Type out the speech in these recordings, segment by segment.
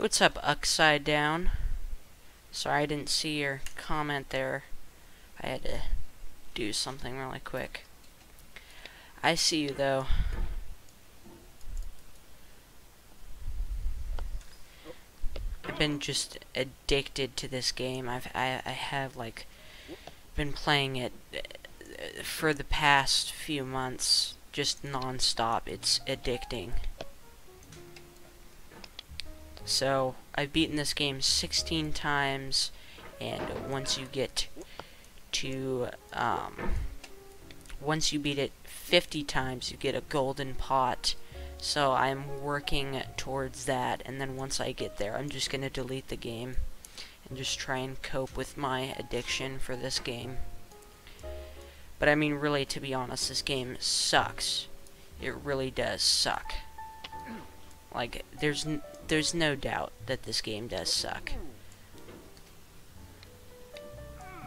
what's up, Upside Down? Sorry I didn't see your comment there. I had to do something really quick. I see you though. I've been just addicted to this game. I have like been playing it for the past few months, just non-stop. It's addicting. So I've beaten this game 16 times, and once you get to once you beat it 50 times, you get a golden pot. So I'm working towards that, and then once I get there, I'm just gonna delete the game and just try and cope with my addiction for this game. But I mean, really, to be honest, this game sucks. It really does suck. Like, there's no doubt that this game does suck.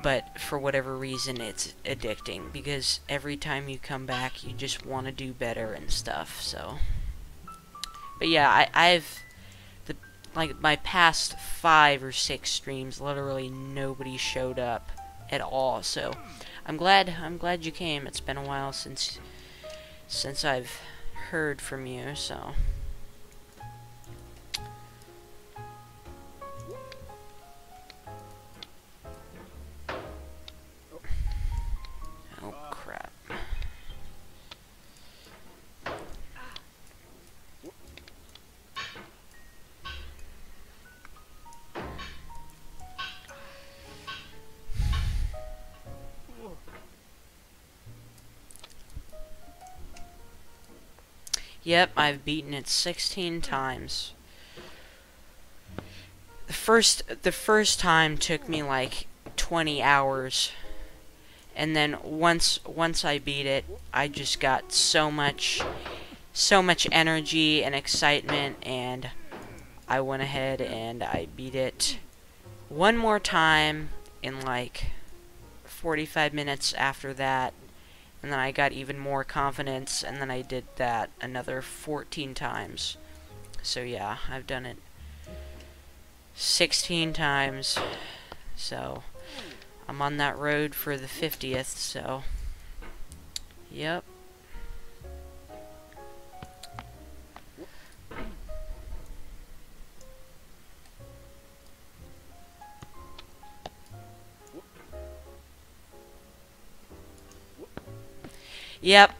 But for whatever reason, it's addicting, because every time you come back, you just want to do better and stuff. So, but yeah, I've like my past 5 or 6 streams, literally nobody showed up at all. So I'm glad you came. It's been a while since I've heard from you. So. Yep, I've beaten it 16 times. The first time took me like 20 hours. And then once I beat it, I just got so much energy and excitement, and I went ahead and I beat it one more time in like 45 minutes after that. And then I got even more confidence, and then I did that another 14 times. So yeah, I've done it 16 times. So I'm on that road for the 50th, so yep. Yep,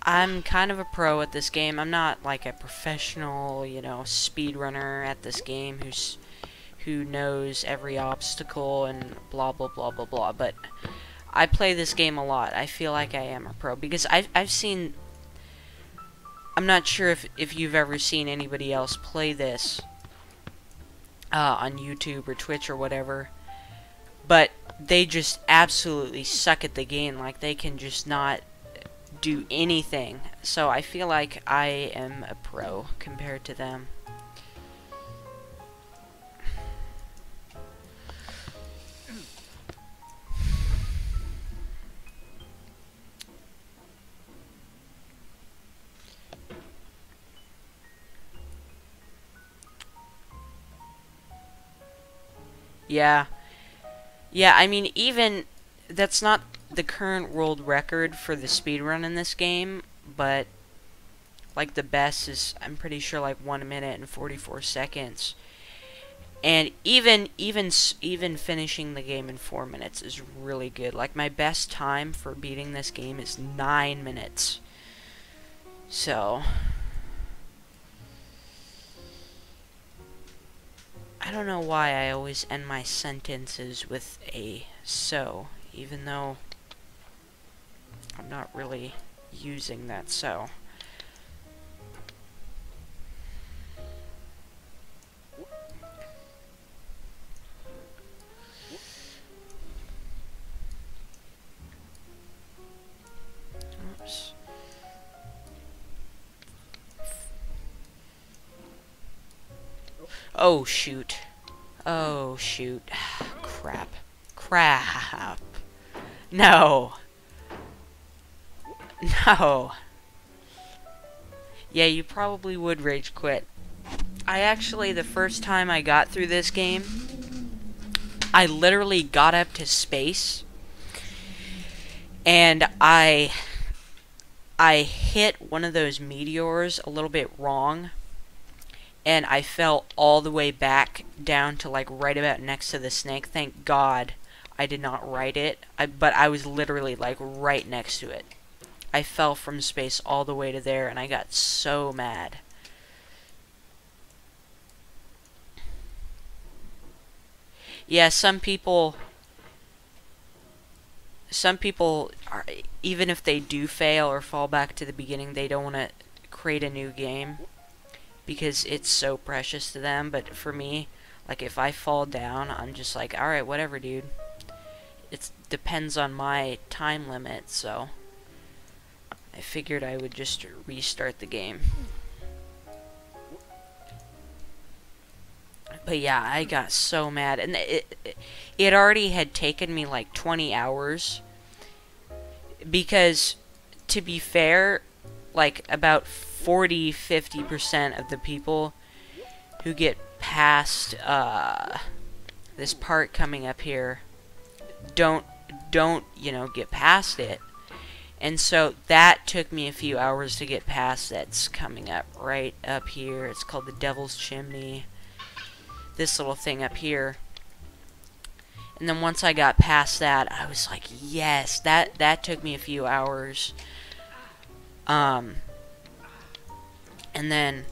I'm kind of a pro at this game. I'm not like a professional, you know, speedrunner at this game who knows every obstacle and blah blah blah blah blah, but I play this game a lot. I feel like I am a pro because I've seen, I'm not sure if you've ever seen anybody else play this on YouTube or Twitch or whatever, but they just absolutely suck at the game. Like, they can just not do anything. So I feel like I am a pro compared to them. Yeah. Yeah, I mean, even that's not the current world record for the speedrun in this game, but like the best is, I'm pretty sure, like 1 minute and 44 seconds. And even finishing the game in 4 minutes is really good. Like, my best time for beating this game is 9 minutes. So I don't know why I always end my sentences with a so, even though I'm not really using that so. Oops. Oh shoot. Oh shoot. Crap. Crap. No. No. Yeah, you probably would rage quit. I actually, the first time I got through this game, I literally got up to space, and I hit one of those meteors a little bit wrong, and I fell all the way back down to like right about next to the snake. Thank God I did not ride it, but I was literally like right next to it. I fell from space all the way to there, and I got so mad. Yeah, some people are, even if they do fail or fall back to the beginning, they don't want to create a new game because it's so precious to them. But for me, like, if I fall down, I'm just like, alright, whatever, dude. It depends on my time limit, so I figured I would just restart the game. But yeah, I got so mad, and it already had taken me like 20 hours, because to be fair, like about 40-50% of the people who get past this part coming up here don't you know, get past it. And so that took me a few hours to get past. That's coming up right up here. It's called the Devil's Chimney. This little thing up here. And then once I got past that, I was like, yes, that took me a few hours. And then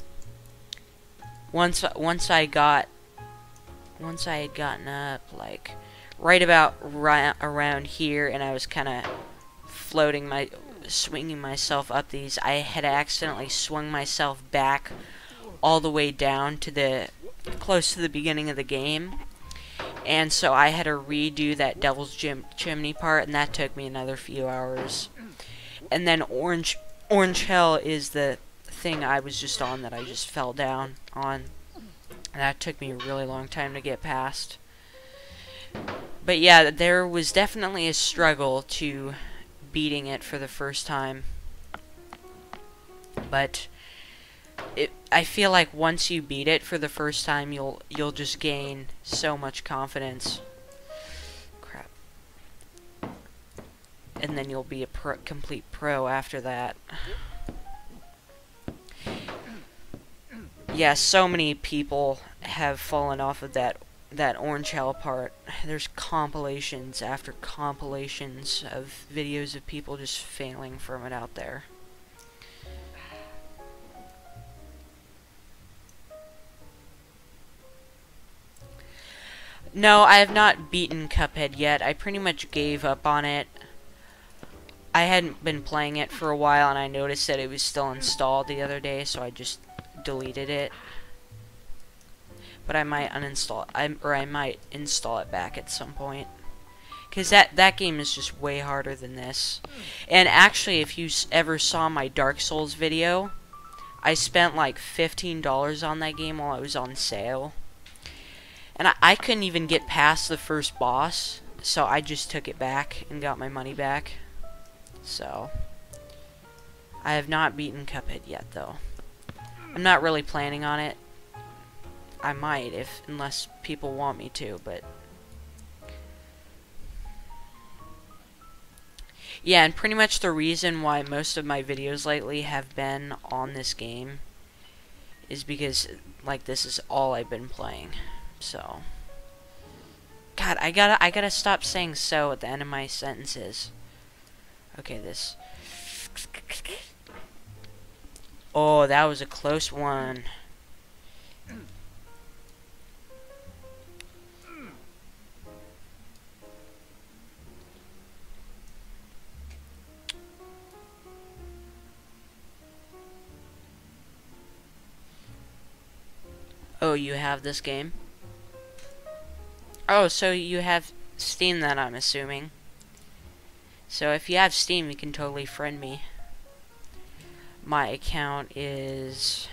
once I had gotten up like right about around here, and I was kind of swinging myself up these, I had accidentally swung myself back all the way down to close to the beginning of the game, and so I had to redo that Devil's Chimney part, and that took me another few hours. And then Orange Hell is the thing I was just on that I just fell down on, and that took me a really long time to get past. But yeah, there was definitely a struggle to beating it for the first time, but I feel like once you beat it for the first time, you'll just gain so much confidence. Crap. And then you'll be a complete pro after that. Yeah, so many people have fallen off of that Orange Hell part. There's compilations after compilations of videos of people just failing from it out there. No, I have not beaten Cuphead yet. I pretty much gave up on it. I hadn't been playing it for a while, and I noticed that it was still installed the other day, so I just deleted it. But I might uninstall it, or I might install it back at some point, because that game is just way harder than this. And actually, if you ever saw my Dark Souls video, I spent like $15 on that game while it was on sale, and I couldn't even get past the first boss, so I just took it back and got my money back. So I have not beaten Cuphead yet, though. I'm not really planning on it. I might, unless people want me to, but yeah, and pretty much the reason why most of my videos lately have been on this game is because, like, this is all I've been playing. So, God, I gotta stop saying "so" at the end of my sentences. Okay, this. Oh, that was a close one. Oh, you have this game? Oh, so you have Steam then, I'm assuming. So if you have Steam, you can totally friend me. My account is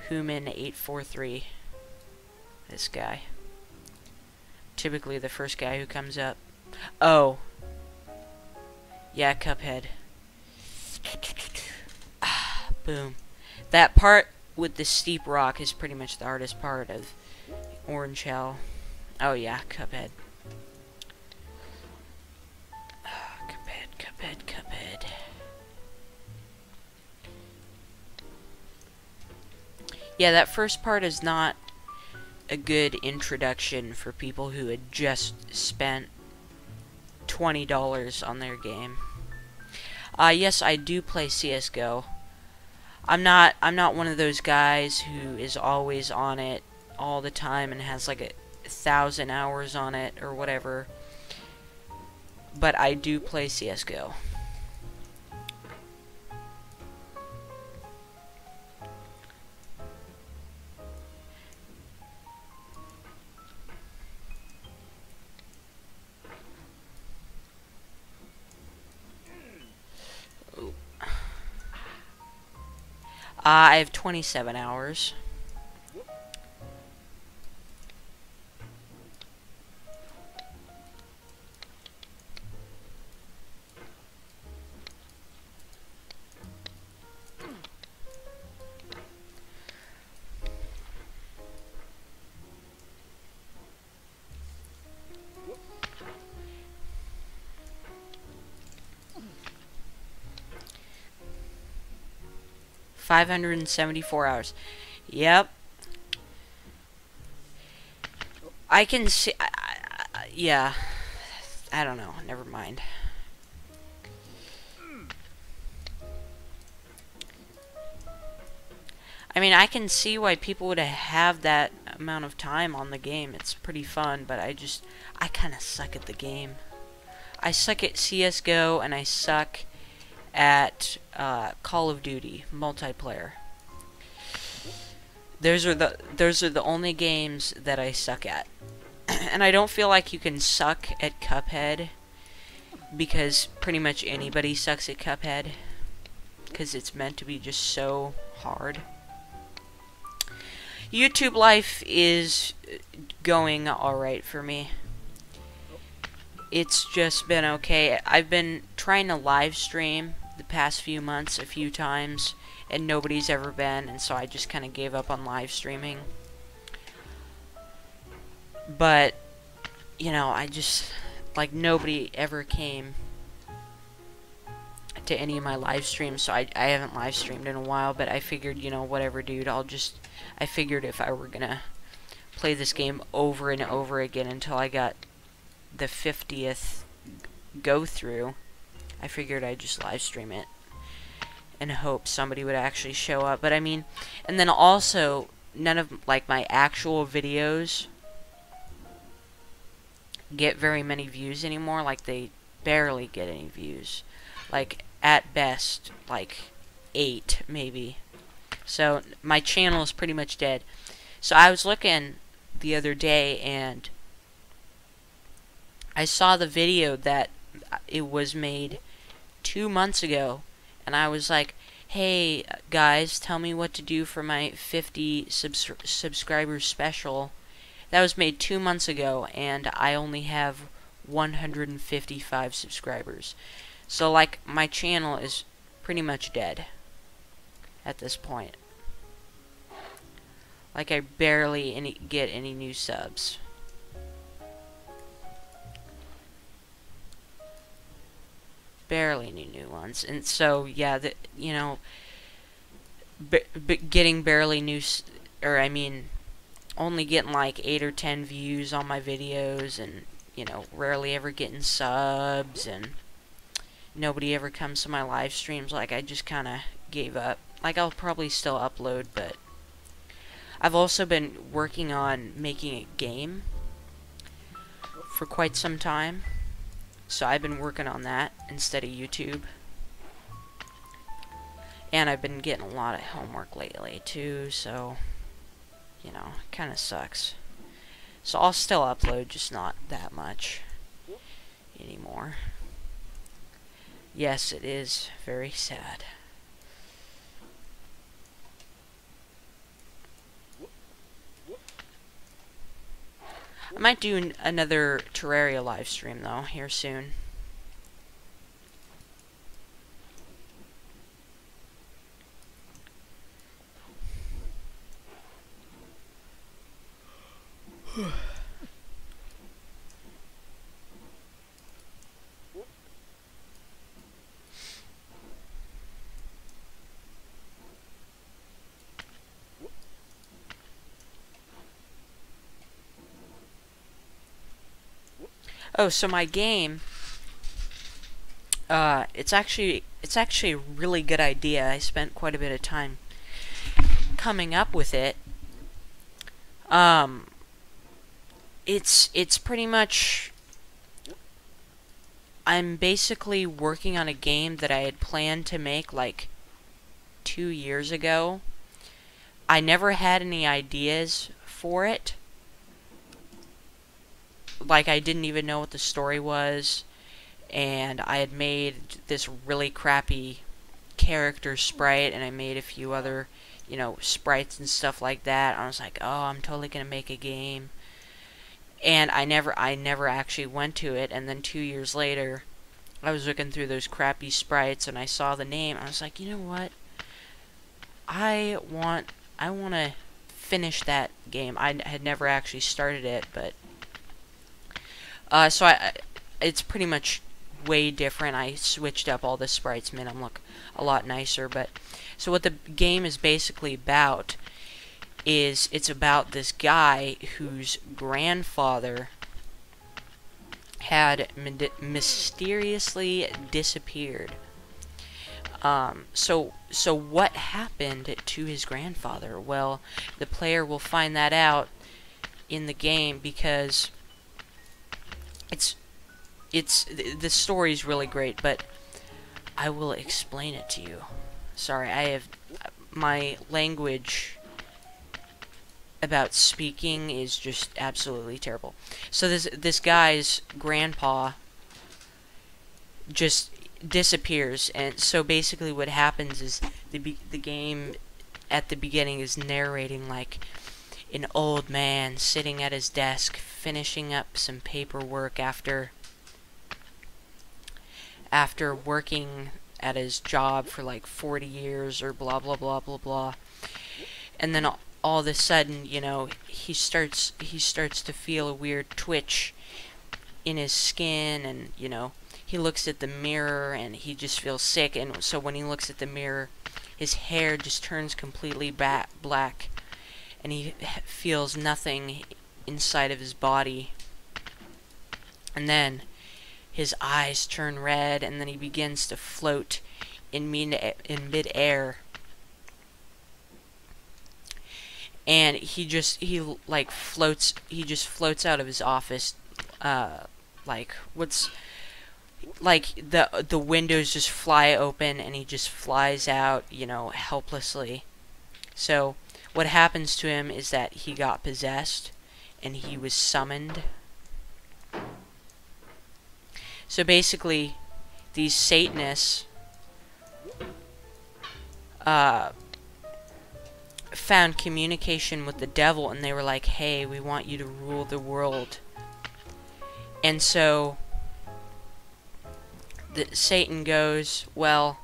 Human843. This guy. Typically the first guy who comes up. Oh. Yeah, Cuphead. Boom. That part with the steep rock is pretty much the hardest part of Orange Hell. Oh yeah, Cuphead. Cuphead. Yeah, that first part is not a good introduction for people who had just spent $20 on their game. Yes, I do play CS:GO. I'm not one of those guys who is always on it all the time and has like 1,000 hours on it or whatever. But I do play CS:GO. I have 27 hours. $574. Yep. I can see. Yeah. I don't know. Never mind. I mean, I can see why people would have that amount of time on the game. It's pretty fun, but I kind of suck at the game. I suck at CS:GO, and I suck at Call of Duty multiplayer. Those are the only games that I suck at. And I don't feel like you can suck at Cuphead, because pretty much anybody sucks at Cuphead, because it's meant to be just so hard. YouTube life is going alright for me. It's just been okay. I've been trying to live stream the past few months a few times, and nobody's ever been, and so I just kind of gave up on live streaming. But, you know, like, nobody ever came to any of my live streams, so I haven't live streamed in a while, but I figured, you know, whatever, dude, I figured if I were gonna play this game over and over again until I got the 50th go through, I figured I'd just live stream it and hope somebody would actually show up. But I mean, and then also, none of, like, my actual videos get very many views anymore. Like, they barely get any views. Like, at best, like 8 maybe. So my channel is pretty much dead. So I was looking the other day, and I saw the video that it was made 2 months ago, and I was like, hey guys, tell me what to do for my 50 subscribers special. That was made 2 months ago, and I only have 155 subscribers. So, like, my channel is pretty much dead at this point. Like, I barely get any new subs. Barely any new ones. And so, yeah, you know, getting barely new, or I mean, only getting like 8 or 10 views on my videos, and, you know, rarely ever getting subs, and nobody ever comes to my live streams. Like, I just kind of gave up. Like, I'll probably still upload, but I've also been working on making a game for quite some time, so I've been working on that instead of YouTube. And I've been getting a lot of homework lately too, so, you know, it kind of sucks. So I'll still upload, just not that much anymore. Yes, it is very sad. I might do another Terraria live stream, though, here soon. Oh, so my game, it's actually a really good idea. I spent quite a bit of time coming up with it. It's pretty much, I'm basically working on a game that I had planned to make like 2 years ago. I never had any ideas for it. Like, I didn't even know what the story was, and I had made this really crappy character sprite, and I made a few other, sprites and stuff like that. I was like, oh, I'm totally gonna make a game. And I never actually went to it, and then 2 years later, I was looking through those crappy sprites, and I saw the name. I was like, you know what? I want to finish that game. I had never actually started it, but so it's pretty much way different. I switched up all the sprites, made them look a lot nicer. But so what the game is basically about is it's about this guy whose grandfather had mysteriously disappeared. So what happened to his grandfather? Well, the player will find that out in the game, because the story's really great, but I will explain it to you. Sorry, my language about speaking is just absolutely terrible. So this guy's grandpa just disappears, and so basically what happens is the game at the beginning is narrating like an old man sitting at his desk finishing up some paperwork after working at his job for like 40 years or blah blah blah blah blah. And then all of a sudden, he starts to feel a weird twitch in his skin, and he looks at the mirror and he just feels sick. And so when he looks at the mirror, his hair just turns completely black, and he feels nothing inside of his body. And then his eyes turn red, and then he begins to float in mid-air. And he just floats out of his office, like the windows just fly open, and he just flies out, helplessly. So what happens to him is that he got possessed, and he was summoned. So basically, these Satanists found communication with the devil, and they were like, hey, we want you to rule the world. And so Satan goes, well,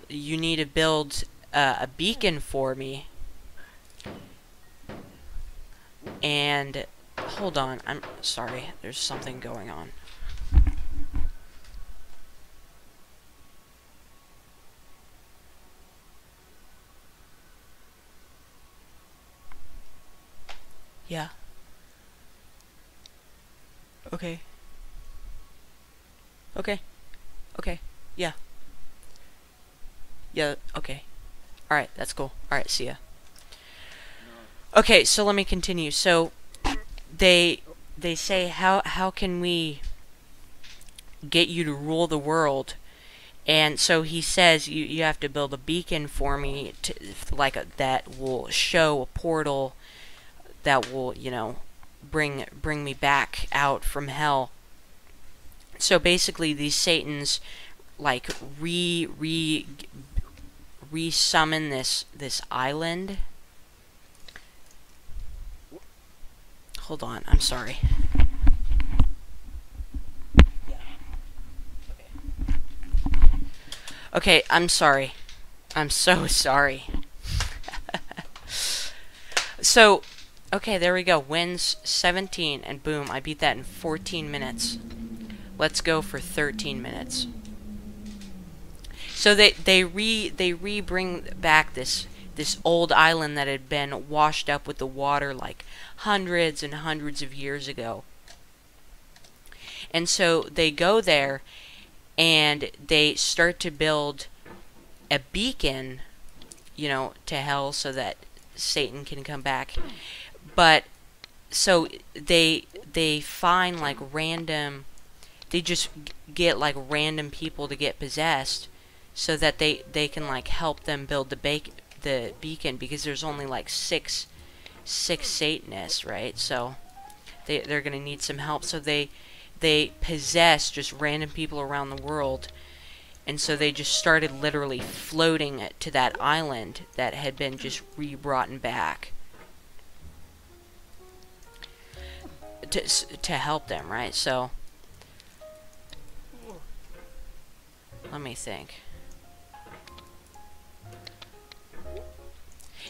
you need to build a beacon for me. And hold on, I'm sorry, there's something going on. Yeah. Okay. Okay. Okay. Yeah. Yeah, okay. Alright, that's cool. Alright, see ya. Okay, so let me continue. So they say, how can we get you to rule the world? And so he says, you have to build a beacon for me that will show a portal that will, bring me back out from hell. So basically these Satans like re-summon this island. Hold on, I'm sorry. Okay, I'm sorry. I'm so sorry. So, okay, there we go. Wins 17, and boom, I beat that in 14 minutes. Let's go for 13 minutes. So they bring back this this old island that had been washed up with the water like hundreds and hundreds of years ago. And so they go there and they start to build a beacon, you know, to hell so that Satan can come back. But so they find like random, they just get like random people to get possessed so that they can like help them build the beacon, because there's only like six Satanists, right? So they're gonna need some help. So they possess just random people around the world, and so they just started literally floating to that island that had been just re-brought back to help them, right? So let me think.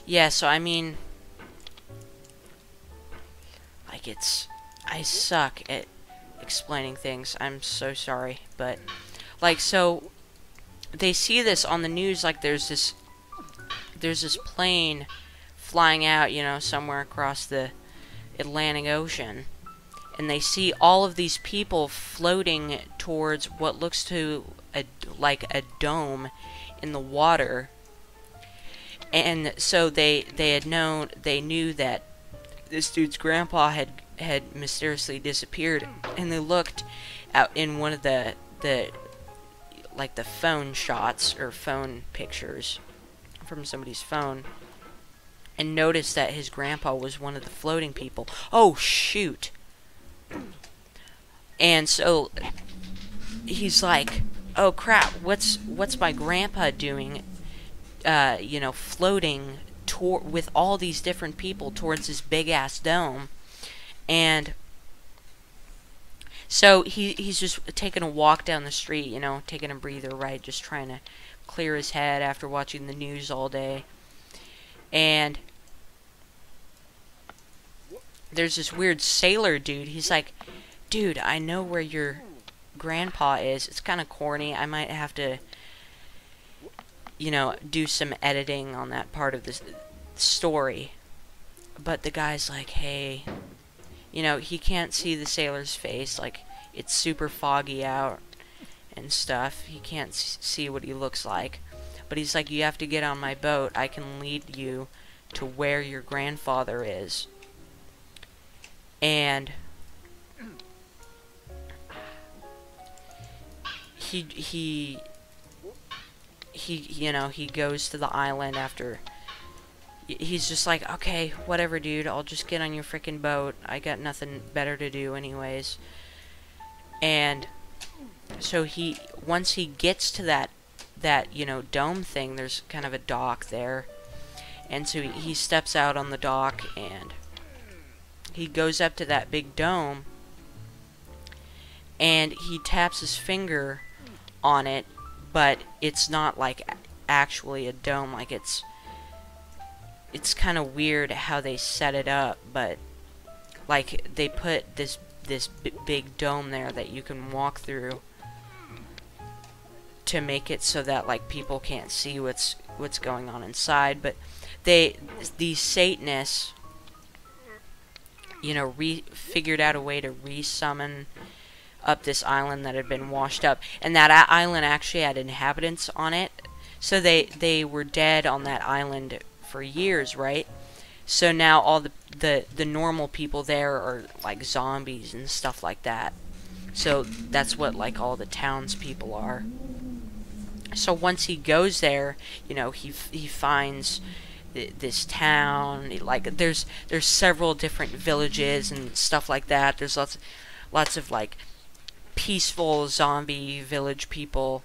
Yeah, so I mean, like, I suck at explaining things. I'm so sorry, but like, so they see this on the news, like there's this plane flying out, you know, somewhere across the Atlantic Ocean, and they see all of these people floating towards what looks to like a dome in the water. And so they knew that this dude's grandpa had mysteriously disappeared, and they looked out in one of the like the phone shots or phone pictures from somebody's phone, and noticed that his grandpa was one of the floating people. Oh shoot. And so he's like, oh crap, what's my grandpa doing, you know, floating with all these different people towards this big ass dome? And so he's just taking a walk down the street, you know, taking a breather, right, just trying to clear his head after watching the news all day. And there's this weird sailor dude. He's like, dude, I know where your grandpa is. It's kind of corny. I might have to, you know, do some editing on that part of the story. But the guy's like, hey, you know, he can't see the sailor's face. Like, it's super foggy out and stuff. He can't see what he looks like. But he's like, you have to get on my boat. I can lead you to where your grandfather is. And he you know, he goes to the island after. He's just like, okay, whatever, dude, I'll just get on your freaking boat. I got nothing better to do anyways. And so once he gets to that, you know, dome thing, there's kind of a dock there. And so he steps out on the dock, and he goes up to that big dome, and he taps his finger on it, but it's not like actually a dome. Like, it's kind of weird how they set it up, but like they put this big dome there that you can walk through to make it so that like people can't see what's going on inside. But these Satanists, you know, figured out a way to re-summon up this island that had been washed up, and that island actually had inhabitants on it. So they were dead on that island for years, right? So now all the normal people there are like zombies and stuff like that. So that's what like all the townspeople are. So once he goes there, you know, he finds this town. Like there's several different villages and stuff like that. There's lots of like peaceful zombie village people.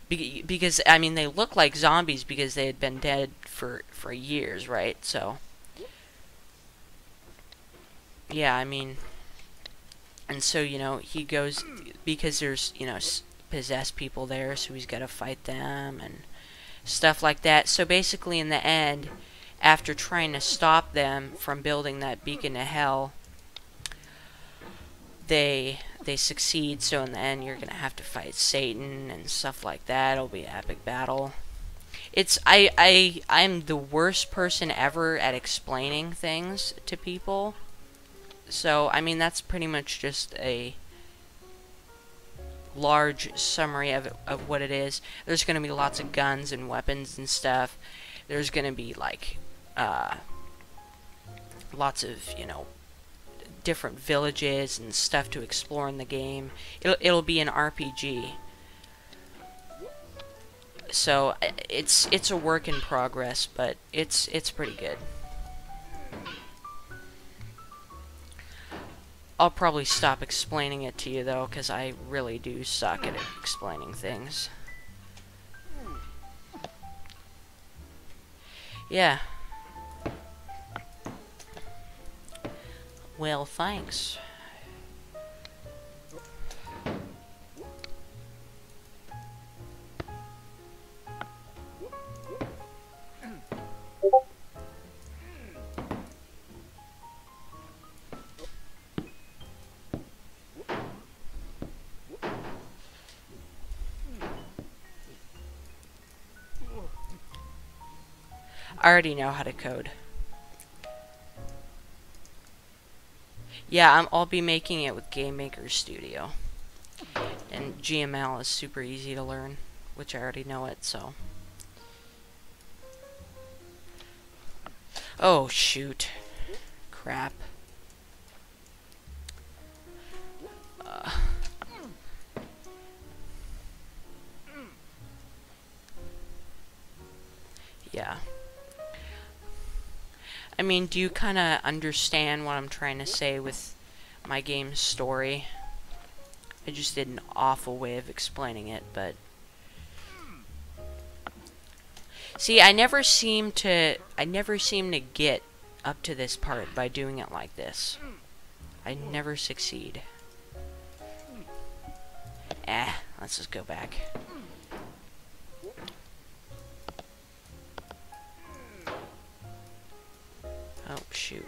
Because, I mean, they look like zombies because they had been dead for years, right? So, yeah, I mean, and so, you know, he goes, because there's, you know, possessed people there, so he's got to fight them and stuff like that. So basically, in the end, after trying to stop them from building that beacon to hell, they succeed. So in the end, you're gonna have to fight Satan and stuff like that. It'll be an epic battle. I'm the worst person ever at explaining things to people. So, I mean, that's pretty much just a large summary of what it is. There's going to be lots of guns and weapons and stuff. There's going to be, like, lots of, you know, different villages and stuff to explore in the game. It'll be an RPG. So it's a work in progress, but it's pretty good. I'll probably stop explaining it to you though, because I really do suck at explaining things. Yeah. Well, thanks. I already know how to code. Yeah, I'll be making it with Game Maker Studio. And GML is super easy to learn, which I already know it, so. Oh, shoot. Crap. Yeah. I mean, do you kind of understand what I'm trying to say with my game's story? I just did an awful way of explaining it, but... See, I never seem to get up to this part by doing it like this. I never succeed. Let's just go back. Oh, shoot.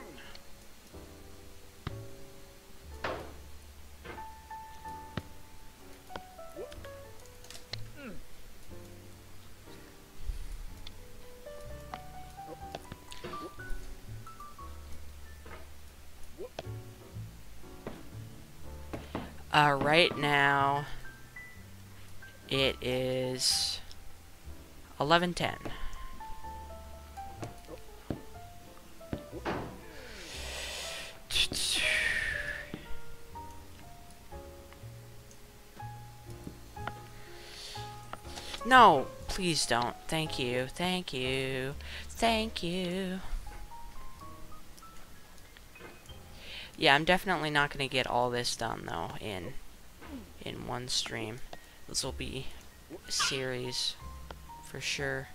Right now, it is 11:10. No, please don't. Thank you. Thank you. Thank you. Yeah, I'm definitely not going to get all this done, though, in one stream. This will be a series, for sure.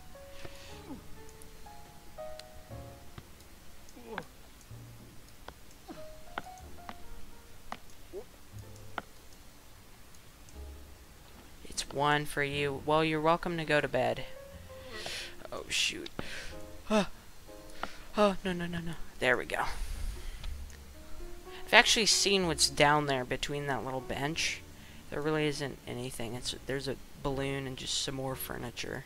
It's 1 for you. Well, you're welcome to go to bed. Oh, shoot. Oh, no, no, no, no. There we go. I've actually seen what's down there between that little bench. There really isn't anything. There's a balloon and just some more furniture.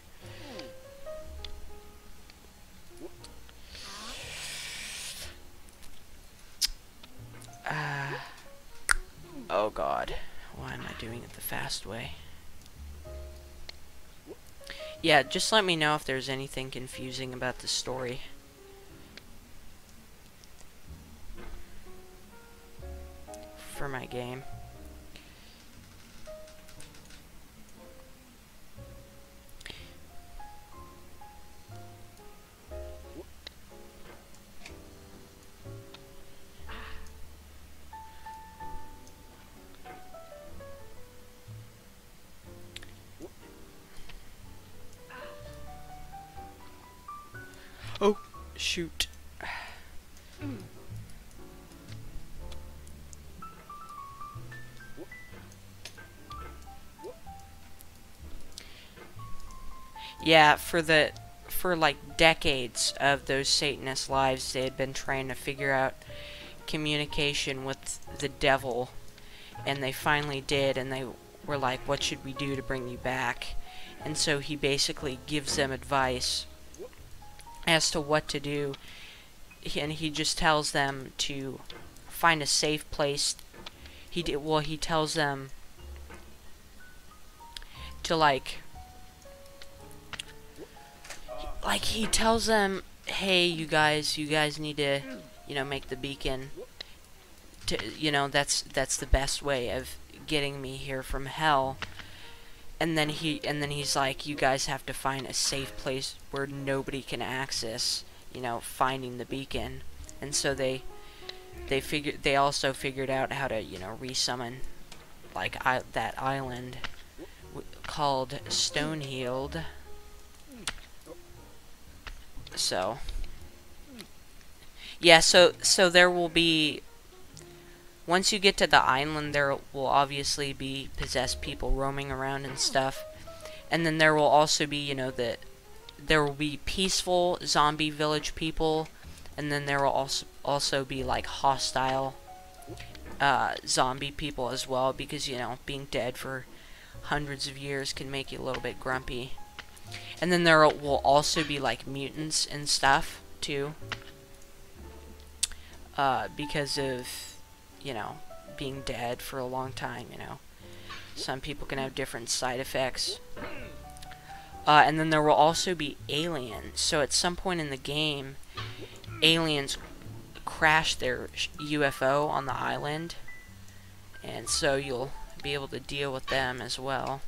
Oh god. Why am I doing it the fast way? Yeah, just let me know if there's anything confusing about the story. For my game. Oh, shoot. Yeah, for like decades of those Satanist lives, they had been trying to figure out communication with the devil, and they finally did, and they were like, what should we do to bring you back? and so he basically gives them advice as to what to do, and he just tells them to find a safe place. He tells them to he tells them, hey, you guys need to, make the beacon. That's the best way of getting me here from hell. And then he's like, you guys have to find a safe place where nobody can access, finding the beacon. And so they also figured out how to, resummon that island called Stonehealed. So yeah, so there will be, once you get to the island, there will obviously be possessed people roaming around and stuff. And then there will also be, there will be peaceful zombie village people, and then there will also be like hostile zombie people as well, because being dead for hundreds of years can make you a little bit grumpy. And then there will also be like mutants and stuff too, because of being dead for a long time. Some people can have different side effects. And then there will also be aliens. So at some point in the game, aliens crash their UFO on the island, and so you'll be able to deal with them as well.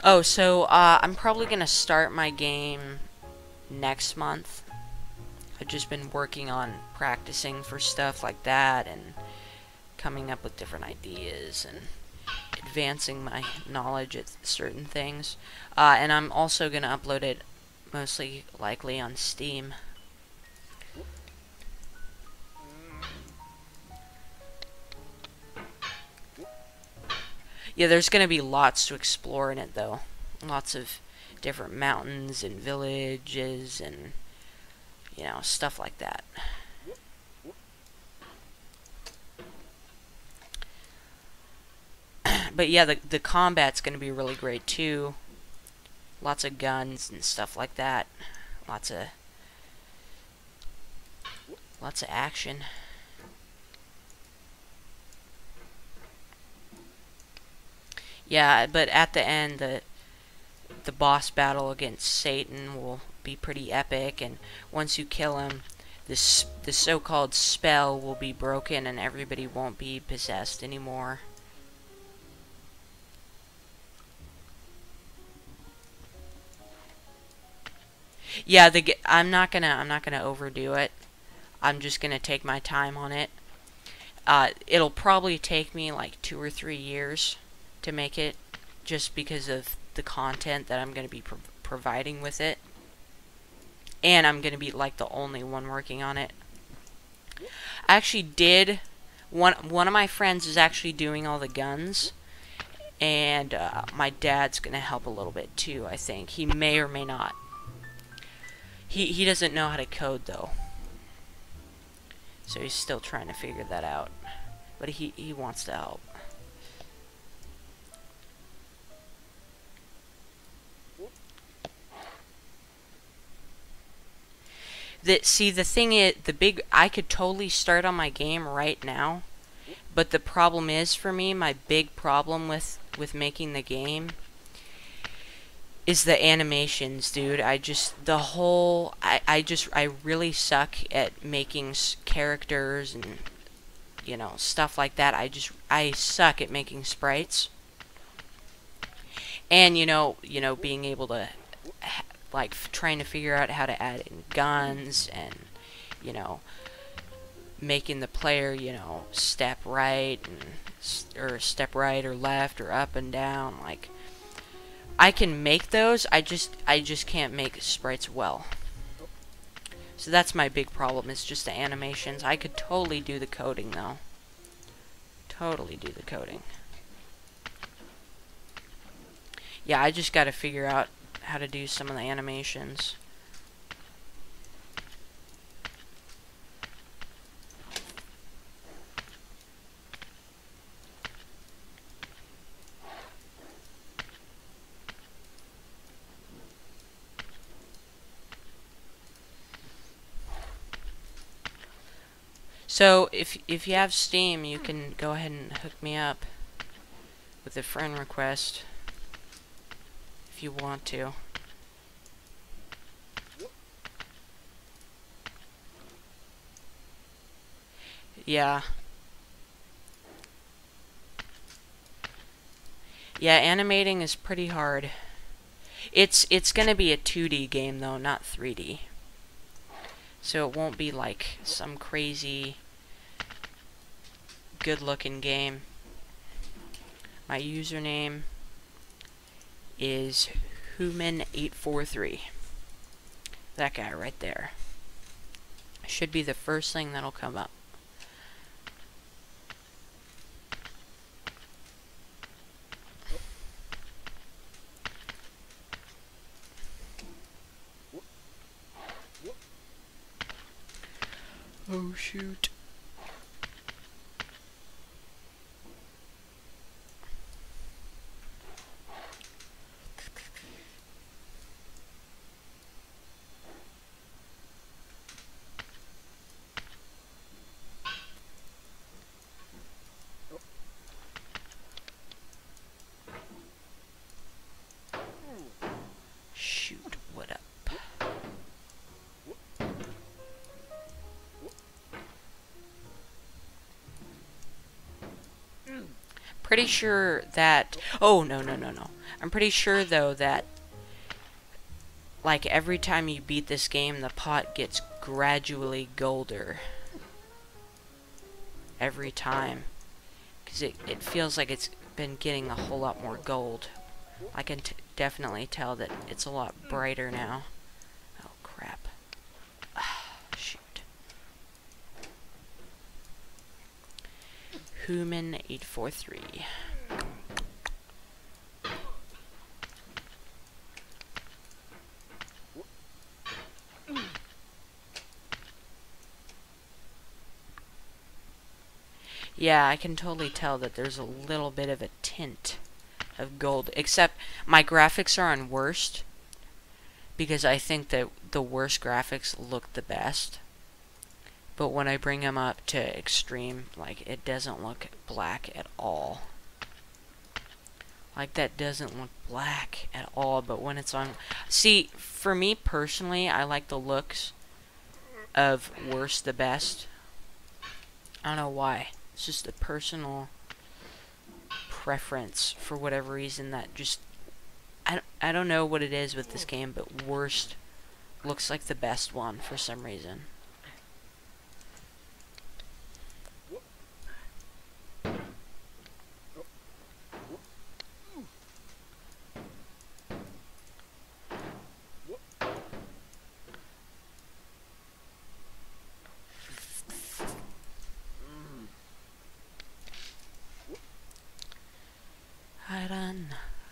Oh, so I'm probably gonna start my game next month. I've just been working on practicing for stuff like that and coming up with different ideas and advancing my knowledge at certain things. And I'm also going to upload it mostly likely on Steam. Yeah, there's going to be lots to explore in it though. Lots of different mountains and villages and stuff like that. But yeah, the combat's going to be really great too. Lots of guns and stuff like that. Lots of action. Yeah, but at the end, the boss battle against Satan will be pretty epic, and once you kill him, the so-called spell will be broken and everybody won't be possessed anymore. Yeah, I'm not gonna overdo it. I'm just gonna take my time on it. It'll probably take me like 2 or 3 years to make it, just because of the content that I'm gonna be providing with it, and I'm gonna be like the only one working on it. I actually did one of my friends is actually doing all the guns, and my dad's gonna help a little bit too. I think he may or may not. He doesn't know how to code though, so he's still trying to figure that out, but he wants to help. The thing is, I could totally start on my game right now, but the problem is, for me, my big problem with making the game is the animations, dude. I really suck at making characters and stuff like that. I suck at making sprites, and being able to trying to figure out how to add in guns and making the player step right or left or up and down. Like, I can make those, I just can't make sprites well. So that's my big problem, is just the animations. I could totally do the coding though. Totally do the coding. Yeah, I just gotta figure out how to do some of the animations. So if you have Steam, you can go ahead and hook me up with a friend request if you want to. Yeah. Yeah, animating is pretty hard. It's gonna be a 2D game though, not 3D. So it won't be like some crazy good looking game. My username is Human843. That guy right there. Should be the first thing that'll come up. Oh shoot. Shoot, what up? Pretty sure that... Oh, no. I'm pretty sure, though, that like every time you beat this game, the pot gets gradually golder. Every time. Because it feels like it's been getting a whole lot more gold. I can definitely tell that it's a lot brighter now. Oh, crap. Shoot. Human843. Yeah, I can totally tell that there's a little bit of a tint of gold. Except my graphics are on worst, because I think that the worst graphics look the best. But when I bring them up to extreme, like, it doesn't look black at all. Like, that doesn't look black at all, but when it's on... See, for me personally, I like the looks of worst the best. I don't know why. It's just a personal preference for whatever reason that just... I don't know what it is with this game, but worst looks like the best one for some reason.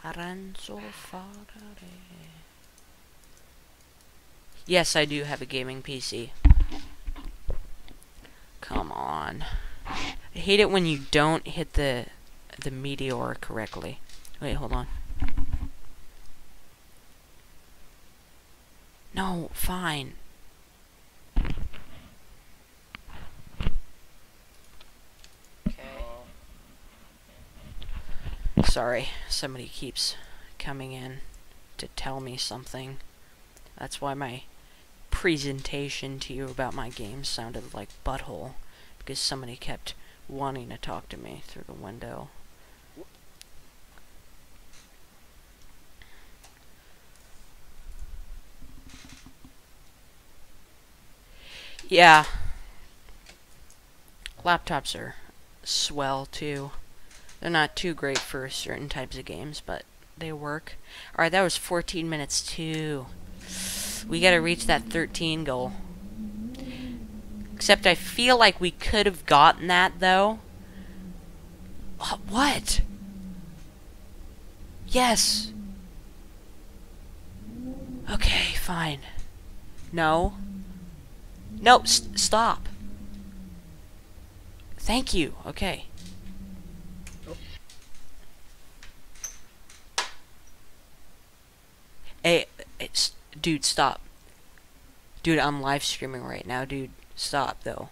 I run so far away. Yes, I do have a gaming PC. Come on. I hate it when you don't hit the meteor correctly. Wait, hold on. No, fine. Sorry, somebody keeps coming in to tell me something. That's why my presentation to you about my game sounded like butthole, because somebody kept wanting to talk to me through the window. Yeah. Laptops are swell too. They're not too great for certain types of games, but they work. Alright, that was 14 minutes too. We gotta reach that 13 goal. Except I feel like we could have gotten that, though. What? Yes. Okay, fine. No. No, stop. Thank you. Okay. Hey, dude, stop. Dude, I'm live streaming right now, dude. Stop, though.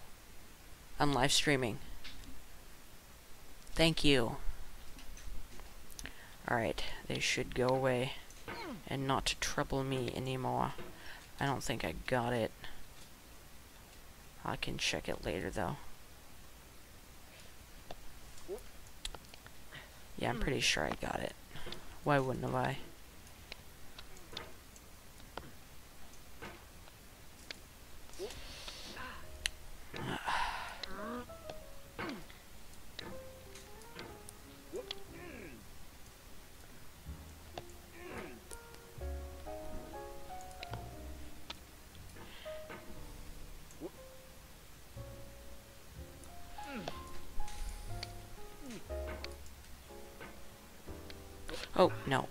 I'm live streaming. Thank you. Alright, they should go away and not trouble me anymore. I don't think I got it. I can check it later though. Yeah, I'm pretty sure I got it. Why wouldn't have I? Oh, no.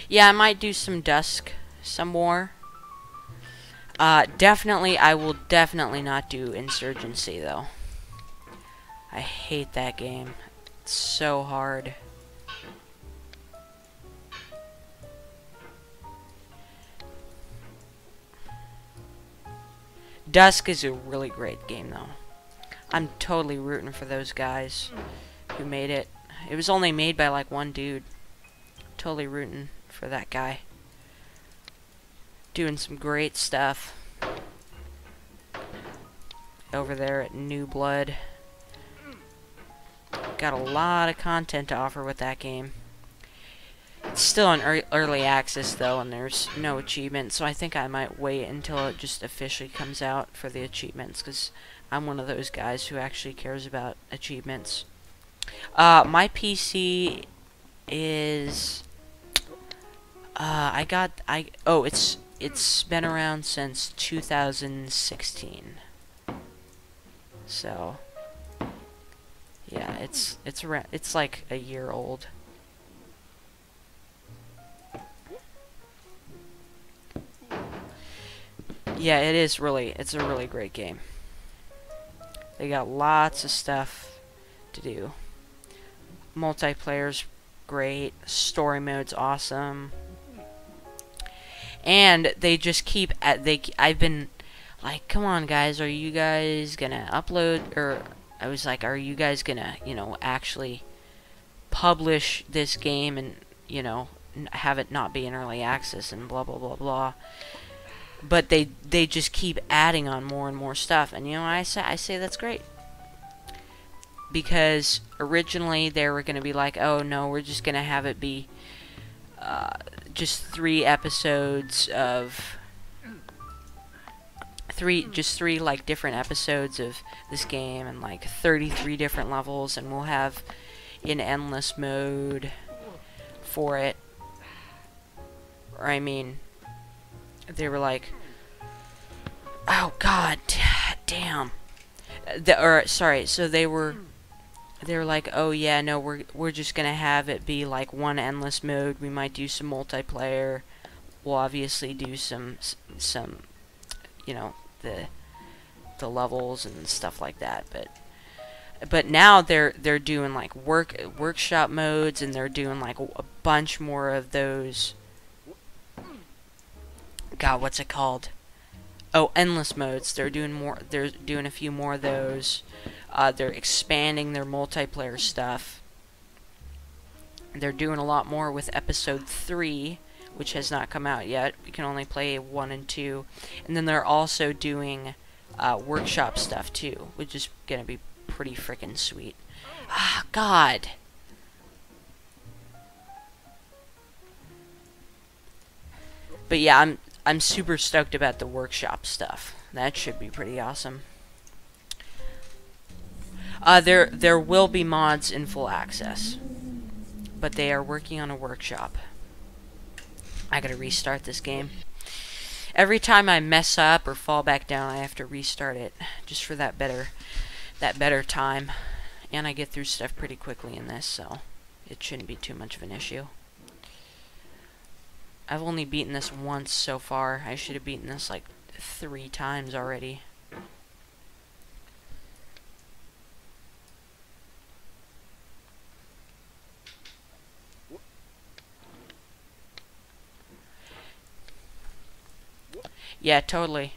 Yeah, I might do some Dusk some more. Definitely, I will definitely not do Insurgency, though. I hate that game. It's so hard. Dusk is a really great game, though. I'm totally rooting for those guys who made it. It was only made by, like, one dude. Totally rooting for that guy. Doing some great stuff over there at New Blood. Got a lot of content to offer with that game. It's still in early access though, and there's no achievements, so I think I might wait until it just officially comes out for the achievements, because I'm one of those guys who actually cares about achievements. My PC is it's been around since 2016. So yeah, it's like a year old. Yeah, it's a really great game. They got lots of stuff to do. Multiplayer's great, story mode's awesome. And they just keep I've been like, come on guys, are you guys gonna upload, or I was like, are you guys gonna, you know, actually publish this game and, you know, have it not be in early access and blah blah blah blah. But they just keep adding on more and more stuff, and you know, I say that's great. Because originally they were gonna be like, oh no, we're just gonna have it be just 3 episodes of three like different episodes of this game, and like 33 different levels, and we'll have an endless mode for it. Or I mean, they were like, oh god damn. So they were like, oh yeah, no, we're just gonna have it be like one endless mode. We might do some multiplayer. We'll obviously do some you know, the levels and stuff like that. But now they're doing like workshop modes, and they're doing like a bunch more of those. God, what's it called? Oh, endless modes. They're doing more. They're doing a few more of those. They're expanding their multiplayer stuff. They're doing a lot more with episode 3, which has not come out yet. You can only play 1 and 2, and then they're also doing workshop stuff too, which is gonna be pretty freaking sweet. Ah, God. But yeah, I'm super stoked about the workshop stuff. That should be pretty awesome. There will be mods in full access, but they are working on a workshop. I gotta restart this game. Every time I mess up or fall back down, I have to restart it just for that better time. And I get through stuff pretty quickly in this, so it shouldn't be too much of an issue. I've only beaten this once so far. I should have beaten this like 3 times already. Yeah, totally.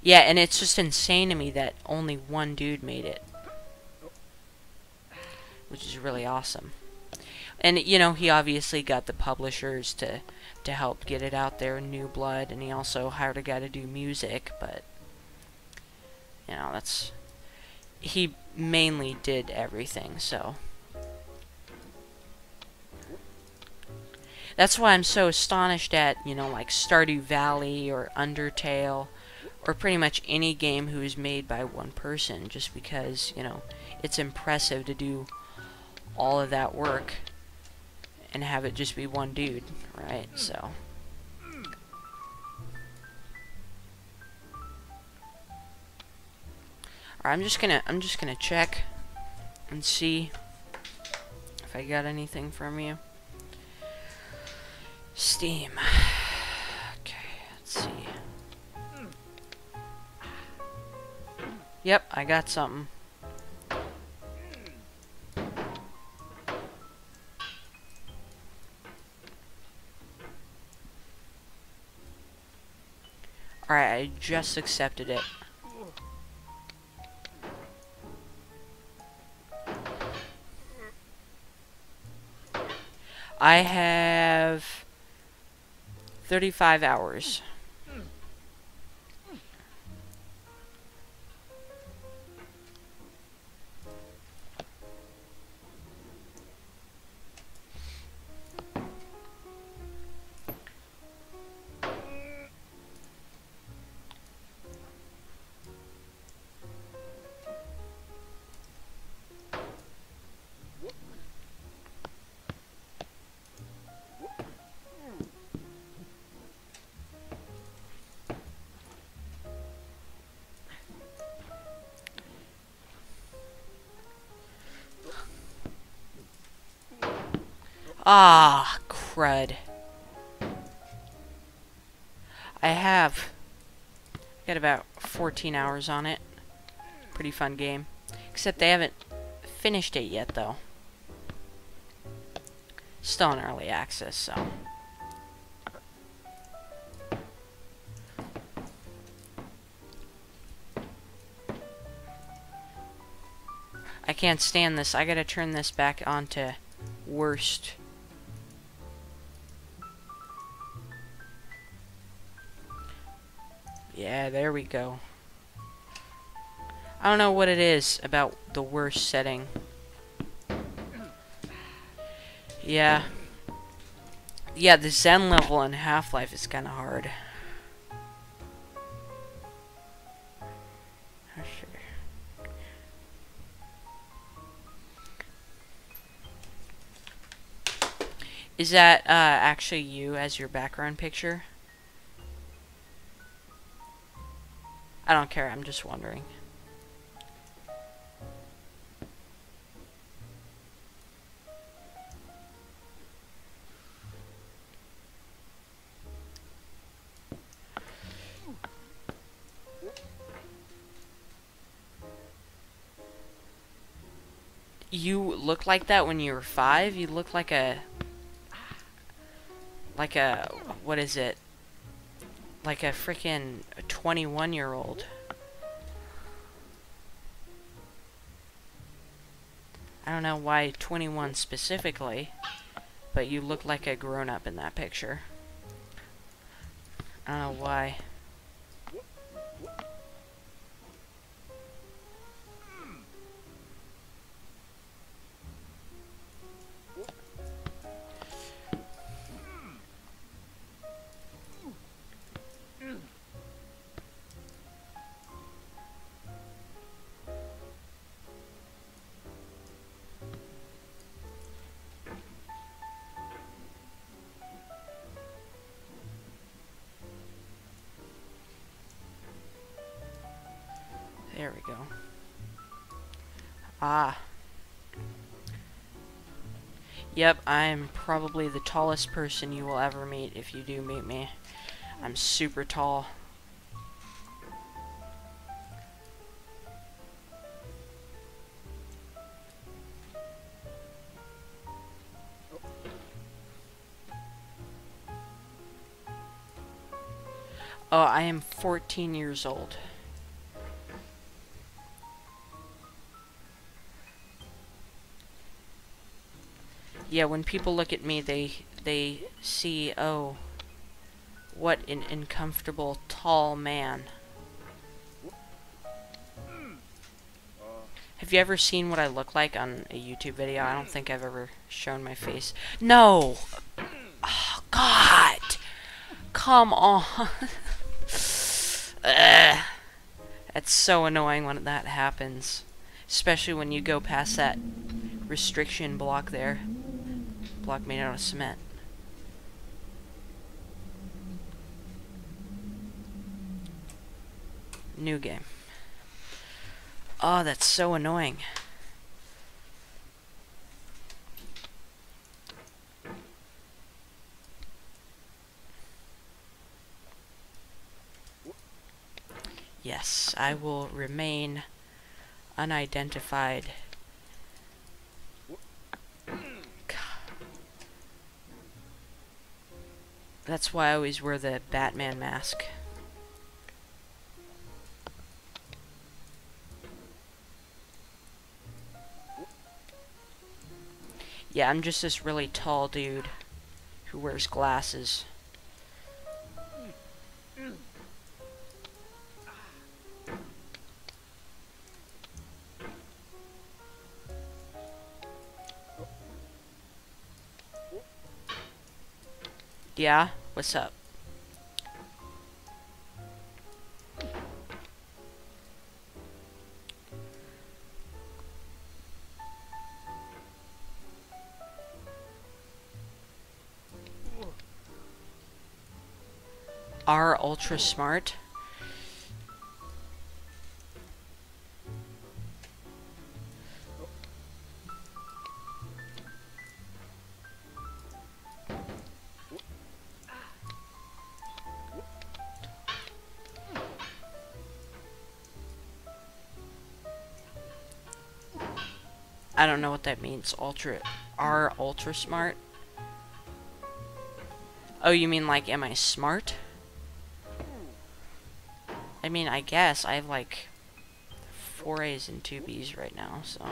Yeah, and it's just insane to me that only one dude made it, which is really awesome. And you know, he obviously got the publishers to help get it out there, New Blood, and he also hired a guy to do music, but you know, that's he mainly did everything, so that's why I'm so astonished at, you know, like Stardew Valley or Undertale or pretty much any game who is made by one person, just because, you know, it's impressive to do all of that work and have it just be one dude, right? So alright, I'm just gonna check and see if I got anything from you. Steam. Okay, let's see. Yep, I got something. Alright, I just accepted it. I have 35 hours. Ah, crud. I have got about 14 hours on it. Pretty fun game. Except they haven't finished it yet, though. Still in early access, so. I can't stand this. I gotta turn this back on to worst. Yeah, there we go. I don't know what it is about the worst setting. Yeah. Yeah, the Zen level in Half-Life is kind of hard. Is that actually you as your background picture? I don't care, I'm just wondering. You look like that when you were 5? You look like a... what is it? Like a freaking 21-year-old. I don't know why 21 specifically, but you look like a grown-up in that picture. I don't know why. There we go. Ah. Yep, I'm probably the tallest person you will ever meet if you do meet me. I'm super tall. Oh, I am 14 years old. Yeah, when people look at me, they see, oh, what an uncomfortable tall man. Have you ever seen what I look like on a YouTube video? I don't think I've ever shown my face. No! Oh, God! Come on! Ugh. That's so annoying when that happens. Especially when you go past that restriction block there. Block made out of cement. New game. Oh, that's so annoying. Yes, I will remain unidentified. That's why I always wear the Batman mask. Yeah, I'm just this really tall dude who wears glasses. Yeah? What's up? Are ultra smart? I don't know what that means. Are ultra smart? Oh, you mean like, am I smart? I mean, I guess I have like 4 A's and 2 B's right now, so.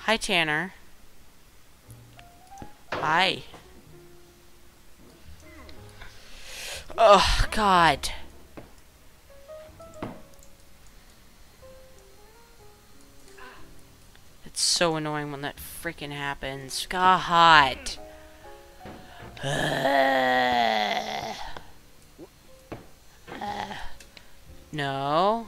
Hi, Tanner. Hi. Oh, God. It's so annoying when that freaking happens. God. No.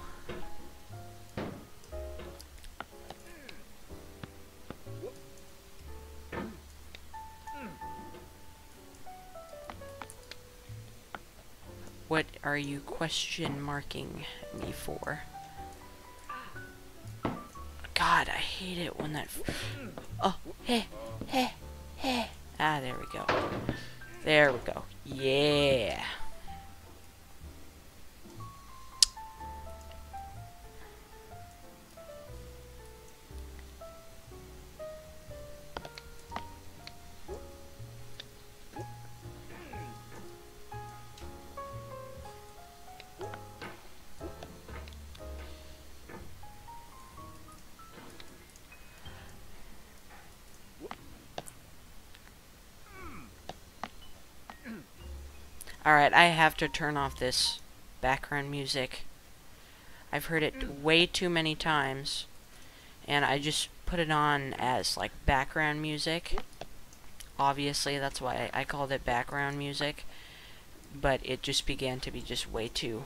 What are you question marking me for? God, I hate it when that... Oh, hey, hey, hey. Ah, there we go. There we go. Yeah. Alright, I have to turn off this background music. I've heard it way too many times, and I just put it on as like background music. Obviously, that's why I called it background music, but it just began to be just way too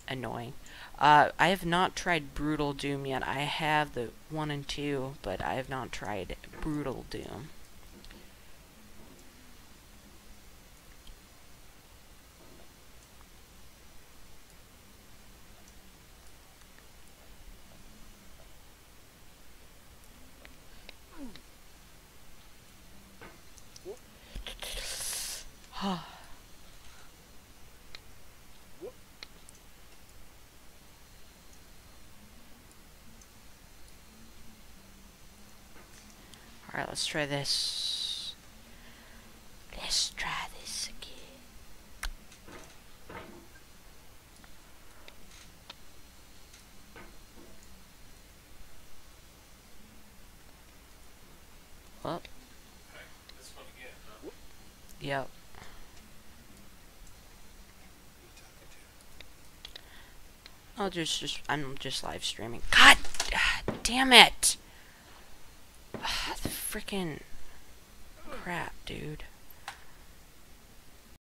annoying. I have not tried Brutal Doom yet. I have the 1 and 2, but I have not tried Brutal Doom. Alright, let's try this. Let's try this again. Well. This one again, huh? Yep. I'm just live streaming. God damn it! The freaking crap, dude.